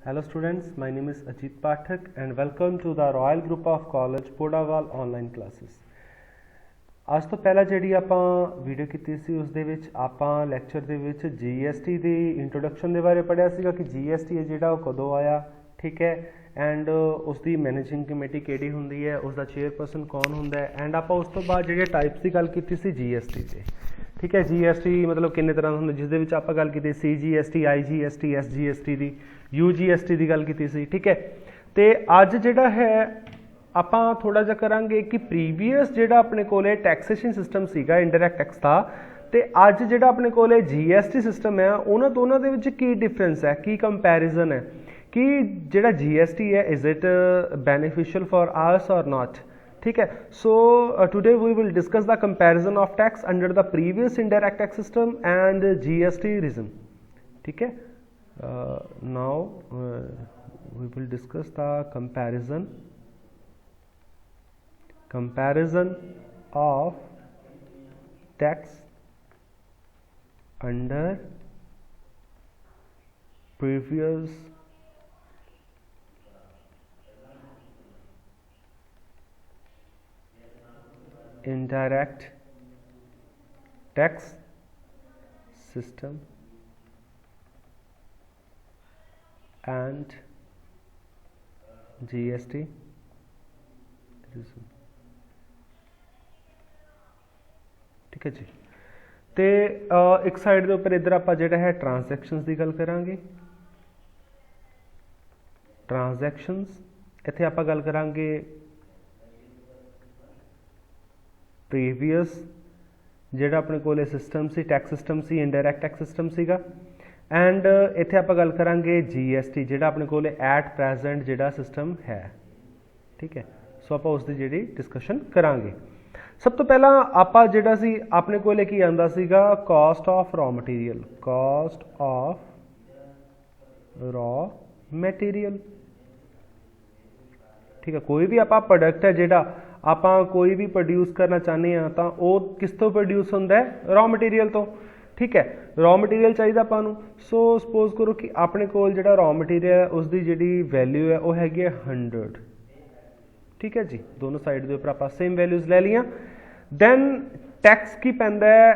Hello students, my name is Ajit Pathak and welcome to the Royal Group of College Podawal online classes। ਅੱਜ ਤੋਂ ਪਹਿਲਾਂ ਜਿਹੜੀ ਆਪਾਂ video ਕੀਤੀ ਸੀ ਉਸ ਦੇ ਵਿੱਚ ਆਪਾਂ ਲੈਕਚਰ ਦੇ ਵਿੱਚ GST ਦੀ ਇੰਟਰੋਡਕਸ਼ਨ ਦੇ ਬਾਰੇ ਪੜ੍ਹਿਆ ਸੀਗਾ ਕਿ GST ਹੈ ਜਿਹੜਾ ਉਹ ਕਦੋਂ ਆਇਆ, ਠੀਕ ਹੈ, ਐਂਡ ਉਸ ਦੀ ਮੈਨੇਜਿੰਗ ਕਮੇਟੀ ਕਿਹੜੀ ਹੁੰਦੀ ਹੈ, ਉਸ ਦਾ ਚੇਅਰਪਰਸਨ ਕੌਣ ਹੁੰਦਾ ਹੈ, ਐਂਡ ਆਪਾਂ ਉਸ ਤੋਂ ਬਾਅਦ ਜਿਹੜੇ ਟਾਈਪਸ ਦੀ ਗੱਲ ਕੀਤੀ ਸੀ GST ਤੇ, ठीक है। GST मतलब किन्ने तरह होंगे जिस दे विच आपां गल कीती CGST IGST SGST दी UGST दी गल कीती सी, ठीक है। तो अज जिहड़ा है आपां थोड़ा जिहा करांगे कि प्रीवियस जिहड़ा अपने कोले टैक्सेशन सिस्टम सीगा इंडायरैक्ट टैक्स दा ते अज जिहड़ा अपने कोले GST सिस्टम है उन्हां दोनां दे विच की डिफरेंस है, की कंपैरिजन है कि जिहड़ा GST है is it beneficial for us or not, ठीक है। So today we will discuss the comparison of tax under the previous indirect tax system and GST regime, ठीक है। Now we will discuss the comparison of tax under previous indirect tax system and GST ठीक है जी। तो एक side के उपर इधर आप जिहड़ा है ट्रांजैक्शनस की गल करांगे। ट्रांजैक्शनस इत्थे आप गल करांगे प्रीवियस जिहड़ा अपने कोले सिस्टम सी टैक्स सिस्टम सी इंडायरैक्ट टैक्स सिस्टम सीगा एंड इत्थे आपां गल करांगे GST जिहड़ा अपने कोले एट प्रेजेंट जिहड़ा सिस्टम है, ठीक है। सो आपां उसदी जिहड़ी डिस्कशन करांगे। सब तो पहला आपां जिहड़ा सी अपने कोले की आंदा सीगा cost of raw material, cost of raw material, ठीक है। कोई भी आपां प्रोडक्ट है जिहड़ा आपां कोई भी प्रोड्यूस करना चाहते हैं तो वह किस तो प्रोड्यूस होंदा है, रॉ मटीरियल तो, ठीक है। रॉ मटीरियल चाहिए आपां नूं। सो सपोज करो कि अपने कोल जिहड़ा रॉ मटीरियल है उसकी जिहड़ी वैल्यू है वह हैगी 100, ठीक है जी। दोनों साइड के उपर आपां सेम वैल्यूज ले लिया। दैन टैक्स की पैंदा है,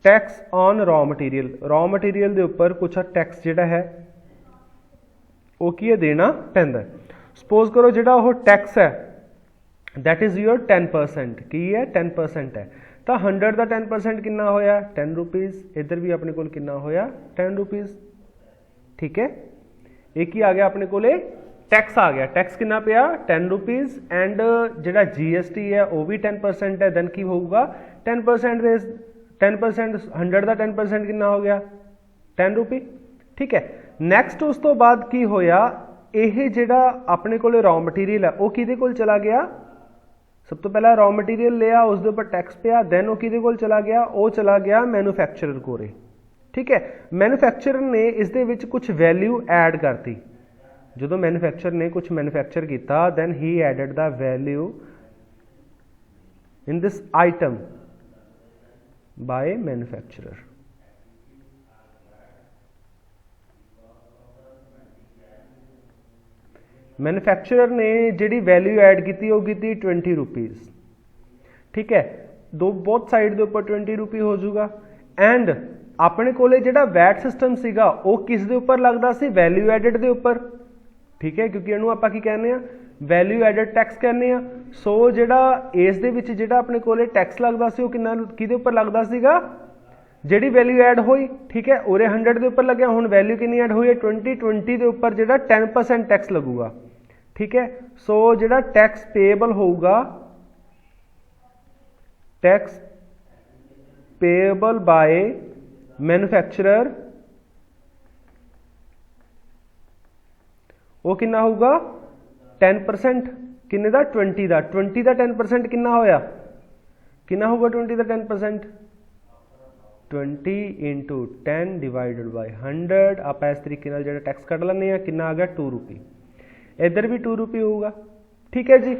tax on raw material, raw material के उपर कुछ टैक्स जिहड़ा है वह की देना पैंदा है। सपोज करो जिहड़ा वो टैक्स है दैट इज योर 10%, की है 10% है तो 100 का 10% कितना होया 10 रुपीज़, इधर भी अपने को कितना होया 10 रुपीज़, ठीक है। एक ही आ गया अपने को टैक्स आ गया, टैक्स कितना पिया 10 रुपीज़ एंड जिहड़ा GST है वह भी 10% है, दैन की होगा 10% 100 का 10% कितना हो गया 10 रुपये, ठीक है। नैक्सट उस तो बाद की होया यह जिहड़ा अपने को रॉ मटीरियल है वह किहदे कोल चला गया, सब तो पहला रॉ मटीरियल लिया उसके उपर टैक्स पिया, दैन वह किहदे कोल चला गया, वह चला गया मैन्युफैक्चरर कोले, ठीक है। मैन्युफैक्चरर ने इस दे विच कुछ वैल्यू ऐड करती, जो मैन्युफैक्चरर ने कुछ मैन्युफैक्चर किया then he added the value in this item by manufacturer. Manufacturer ने जिहड़ी वैल्यू ऐड की वो की 20 रुपीज़, ठीक है। दो बोथ साइड के उपर 20 रुपये हो जाऊगा एंड अपने कोले जिहड़ा वैट सिस्टम सीगा वो किस दे उपर लगदा सी, वैल्यू एडिड के उपर, ठीक है, क्योंकि इहनूं आपां की कहने आ वैल्यू एडिड टैक्स कहने आ। सो जिहड़ा इस दे विच जिहड़ा अपने कोले टैक्स लगदा सी वो किन्ना किहदे उपर लगदा सीगा, जिहड़ी वैल्यू ऐड हुई, ठीक है। उरे 100 के उपर लग्या, हुण वैल्यू कितनी ऐड हुई है 20 के उपर जिहड़ा 10% टैक्स लगूगा, ठीक है। सो जिहड़ा टैक्स पेएबल होगा, टैक्स पेएबल बाय मैन्युफैक्चरर वो कितना होगा 10%, किन्ने दा 20 का 10% कितना होया, कितना होगा 20 का 10%, 20 इंटू 10 डिवाइडेड बाय 100। आप इस तरीके नाल जिहड़ा टैक्स कढ लैंदे आ, कितना आ गया 2 रुपये, इधर भी 2 रुपये होगा, ठीक है जी।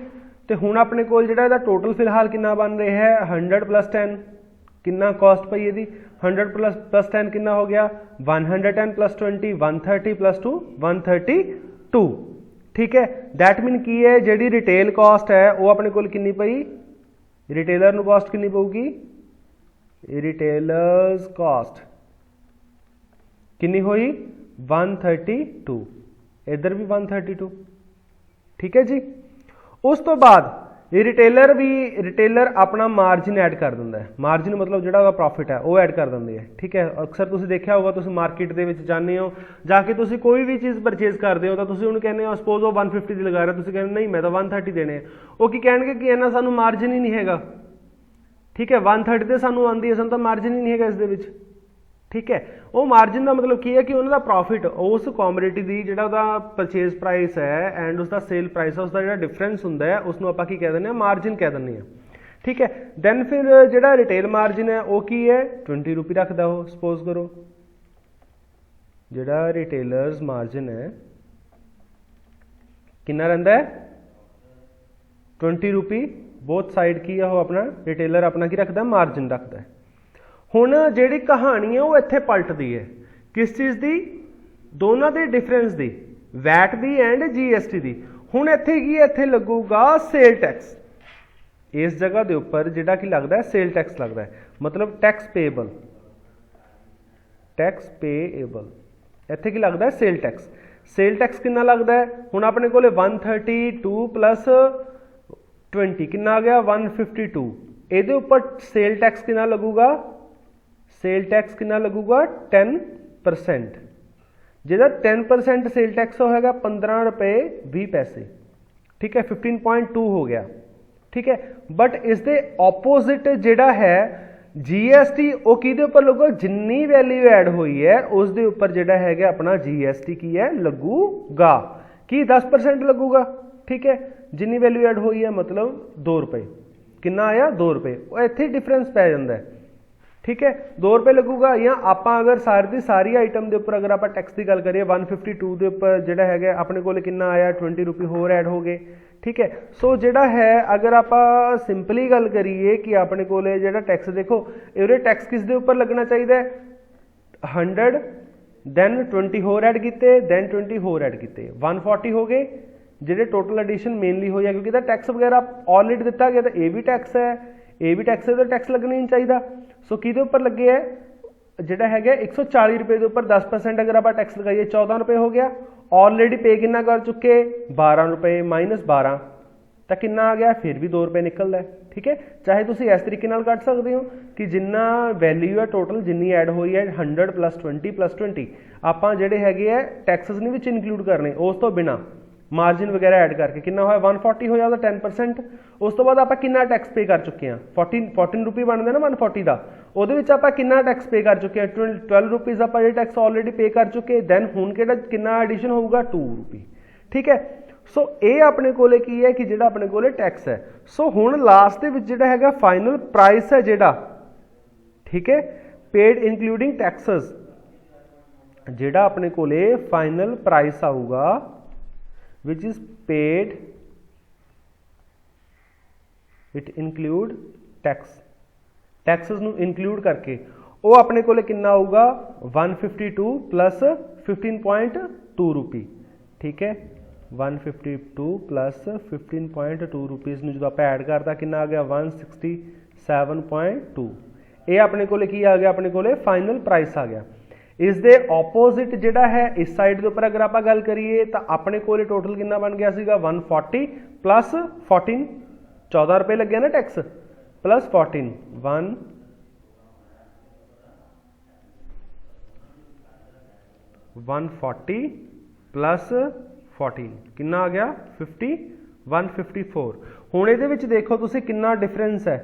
तो हुण अपने कोल जिहड़ा इहदा टोटल फिलहाल कितना बन रहा है 100 + 10, कितना कॉस्ट पई इहदी 100 प्लस 10 कितना हो गया 110 प्लस 20 130 प्लस 2 132 ठीक है। दैट मीन की है जिहड़ी रिटेल कॉस्ट है वो अपने कोल कितनी पई रिटेलर नूं कॉस्ट कितनी पऊगी रिटेलर्स कॉस्ट कितनी हुई 132 इधर भी 132 ठीक है जी। उस तो बाद रिटेलर अपना मार्जिन ऐड कर दिंदा है मार्जिन मतलब जिहड़ा प्रॉफिट है वो ऐड कर दिंदे है ठीक है। अक्सर तुसीं देखिया होगा तुसीं मार्केट दे विच जाते हो जाके तुसीं कोई भी चीज़ परचेज करते हो तो तुसीं उहनूं कहंदे हो सपोज वो 150 दी लगा रहा तुसीं कहंदे नहीं मैं तो 130 देने हैं वो की कहणगे कि इन्ना सानूं मार्जिन ही नहीं हैगा ठीक है 130 ते सानूं आंदी है सानूं तो मार्जिन ही नहीं हैगा इस दे विच ठीक है। वो मार्जिन का मतलब की है कि उन्होंने प्रॉफिट उस कॉमोडिटी की जिहड़ा परचेज प्राइस है एंड उसका सेल प्राइस है उसका जिहड़ा डिफरेंस हुंदा है उसनूं आपां की कह दिंदे मार्जिन कह दिंदे हैं ठीक है। दैन फिर जिहड़ा रिटेल मार्जिन है वो की है 20 रुपये रखदा हो सपोज करो जिहड़ा रिटेलर्स मार्जिन है कितना रहिंदा है 20 रुपये बोथ साइड की है वो अपना रिटेलर अपना की रखता मार्जिन रखता है। हुण जिहड़ी कहानी है वो इत्थे पलटदी है किस चीज़ की दोनों के डिफरेंस की वैट की एंड GST की। हुण इत्थे की इत्थे लगूगा सेल टैक्स इस जगह के उपर जिहड़ा की लगता है सेल टैक्स लगता है मतलब टैक्स पेएबल इत्थे की लगता है सेल टैक्स कितना लगता है हुण अपने कोले 132 प्लस 20 कितना आ गया 152 इहदे उपर सेल टैक्स कितना लगूगा सेल टैक्स कितना लगूगा 10% जिहदा 10% सेल टैक्स होगा 15 रुपये 20 पैसे ठीक है 15.2 हो गया ठीक है। बट इसके ऑपोजिट जिहड़ा है GST वो किहदे उपर लगूगा जिन्नी वैल्यू ऐड हुई है उस दे उपर जिहड़ा है अपना GST की है लगूगा कि 10% लगूगा ठीक है। जिन्नी वैल्यू ऐड हुई है मतलब 2 रुपये कितना आया 2 रुपये वो इत्थे डिफरेंस पै जांदा है ठीक है 2 रुपये लगूगा। या आपां अगर सारी आइटम के उपर अगर आप टैक्स की गल करिए 152 के उपर जिहड़ा है अपने कोल कितना आया 20 रुपये होर ऐड हो गए ठीक है। सो जिहड़ा है अगर आप सिंपली गल करिए कि अपने कोल जिहड़ा टैक्स देखो इहदे टैक्स किस दे उपर लगना चाहिए 100 दैन 20 होर ऐड किए दैन 20 होर ऐड किए 140 हो गए जिहड़े टोटल एडिशन मेनली हो गया क्योंकि टैक्स वगैरह ऑलरेडी दिता गया तो ये भी टैक्स है ये भी टैक्स है तो टैक्स लगना नहीं चाहिए। सो किहदे उपर लगे है जिहड़ा है 140 रुपये के उपर 10% अगर आप टैक्स लगाइए 14 रुपये हो गया ऑलरेडी पे कितना कर चुके 12 रुपये माइनस 12 तो कितना आ गया फिर भी 2 रुपये निकलता है ठीक है। चाहे तुम इस तरीके कट सकते हो कि जिन्ना वैल्यू है टोटल जिन्नी ऐड हुई है 100 प्लस 20 आप जिहड़े है टैक्सेस नहीं विच इनकलूड करने उस तो बिना मार्जिन वगैरह ऐड करके कितना होया 140 होया 10% उस तो बाद आप कितना टैक्स पे कर चुके हैं 14 रुपये बनते ना 140 का ਉਹਦੇ ਵਿੱਚ ਆਪਾਂ ਕਿੰਨਾ टैक्स पे कर चुके हैं 12 रुपीज़ आप टैक्स ऑलरेडी पे कर चुके दैन हुण कितना एडिशन होगा 2 रुपये ठीक है। सो ये अपने कोले की है कि जिहड़ा अपने कोले टैक्स है। सो हुण लास्ट दे विच जिहड़ा हैगा फाइनल प्राइस है जिहड़ा ठीक है पेड इंक्लूडिंग टैक्सेस जिहड़ा अपने कोले फाइनल प्राइस आऊगा which is paid it include taxes नूं इंक्लूड करके वो अपने कोले कितना आऊगा 152 प्लस 15.2 रुपये ठीक है 152 प्लस 15.2 रुपीज़ जो आप ऐड करता कितना आ गया 167.2 ये अपने कोले की आ गया अपने कोले फाइनल प्राइस आ गया। इस दे ऑपोजिट जिहड़ा है इस साइड के उपर अगर आप गल करिए तो अपने कोले टोटल कितना बन गया सीगा 140 प्लस 14 14 रुपये लगे ना टैक्स प्लस 14 140 प्लस 14 कितना आ गया 154। हुण इहदे विच देखो तुसीं कितना डिफरेंस है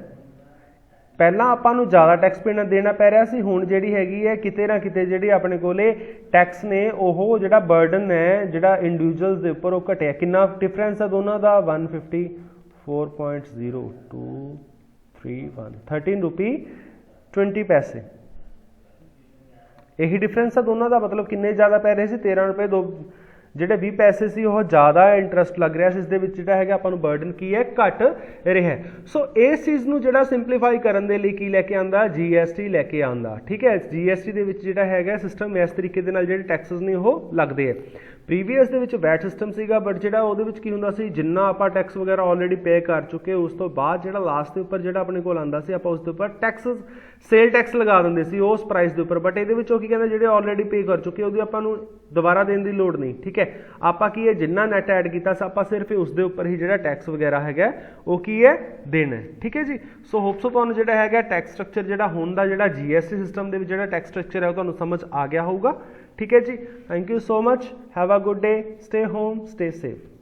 पहला आपां नूं ज़्यादा टैक्स देना पै रहा सी हुण जिहड़ी हैगी है किते ना किते जिहड़ी अपने कोले टैक्स ने ओह जिहड़ा बर्डन है जिहड़ा इंडिविजुअल्स दे उपर ओह घटिया कितना डिफरेंस है दोनों का 154.0231 13 रुपये 20 पैसे यही डिफरेंस है दोनों का मतलब किन्ने ज़्यादा पै रहे थे 13 रुपये ਜਿਹੜੇ 20 ਪੈਸੇ ਸੀ ਉਹ ਜ਼ਿਆਦਾ ਇੰਟਰਸਟ ਲੱਗ ਰਿਹਾ ਸੀ, ਇਸ ਦੇ ਵਿੱਚ ਜਿਹੜਾ ਹੈਗਾ ਆਪਾਂ ਨੂੰ ਬਰਡਨ ਕੀ ਹੈ, ਘਟ ਰਿਹਾ। ਸੋ ਇਸ ਚੀਜ਼ ਨੂੰ ਜਿਹੜਾ ਸਿੰਪਲੀਫਾਈ ਕਰਨ ਦੇ ਲਈ ਕੀ ਲੈ ਕੇ ਆਂਦਾ, GST ਲੈ ਕੇ ਆਂਦਾ। ਠੀਕ ਹੈ, GST ਦੇ ਵਿੱਚ ਜਿਹੜਾ ਹੈਗਾ ਸਿਸਟਮ ਇਸ ਤਰੀਕੇ ਦੇ ਨਾਲ ਜਿਹੜੇ ਟੈਕਸਸ ਨੇ ਉਹ ਲੱਗਦੇ ਆ। ਪ੍ਰੀਵੀਅਸ ਦੇ ਵਿੱਚ ਵੈਟ ਸਿਸਟਮ ਸੀਗਾ, ਬਟ ਜਿਹੜਾ ਉਹਦੇ ਵਿੱਚ ਕੀ ਹੁੰਦਾ ਸੀ, ਜਿੰਨਾ ਆਪਾਂ ਟੈਕਸ ਵਗੈਰਾ ਆਲਰੇਡੀ ਪੇ ਕਰ ਚੁੱਕੇ, ਉਸ ਤੋਂ ਬਾਅਦ ਜਿਹੜਾ ਲਾਸਟ ਦੇ ਉੱਪਰ ਜਿਹੜਾ ਆਪਣੇ ਕੋਲ ਆਂਦਾ ਸੀ, ਆਪਾਂ ਉਸ ਦੇ ਉੱਪਰ ਟੈਕਸਸ ਸੇਲ ਟੈਕਸ ਲਗਾ ਦਿੰਦੇ ਸੀ ਉਸ ਪ੍ਰਾਈਸ ਦੇ ਉੱਪਰ। ਬਟ ਇਹਦੇ ਵਿੱਚ ਉਹ ਕੀ ਕਹਿੰਦੇ, ਜਿਹੜੇ ਆਲਰੇਡੀ ਪੇ ਕਰ ਚੁੱਕੇ ਉਹਦੀ ਆਪਾਂ ਨੂੰ ਦੁਬਾਰਾ ਦੇਣ ਦੀ ਲੋੜ ਨਹੀਂ। ਠੀਕ ਹੈ, ਆਪਾਂ ਕੀ ਹੈ, ਜਿੰਨਾ ਨੈਟ ਐਡ ਕੀਤਾ ਸੀ ਆਪਾਂ ਸਿਰਫ ਉਸ ਦੇ ਉੱਪਰ ਹੀ ਜਿਹੜਾ ਟੈਕਸ ਵਗੈਰਾ ਹੈਗਾ ਉਹ ਕੀ ਹੈ, ਦੇਣਾ। ਠੀਕ ਹੈ ਜੀ, ਸੋ ਹੋਪਸ ਤੁਹਾਨੂੰ ਜਿਹੜਾ ਹੈਗਾ ਟੈਕਸ ਸਟਰਕਚਰ ਜਿਹੜਾ ਹੁਣ ਦਾ ਜਿਹੜਾ GST ਸਿਸਟਮ ਦੇ ਵਿੱਚ ਜਿਹੜਾ ਟੈਕਸ ਸਟਰਕਚਰ ਹੈ ਉਹ ਤੁਹਾਨੂੰ ਸਮਝ ਆ ਗਿਆ ਹੋਊਗਾ। ਠੀਕ ਹੈ ਜੀ, thank you so much, have a good day, stay home, stay safe.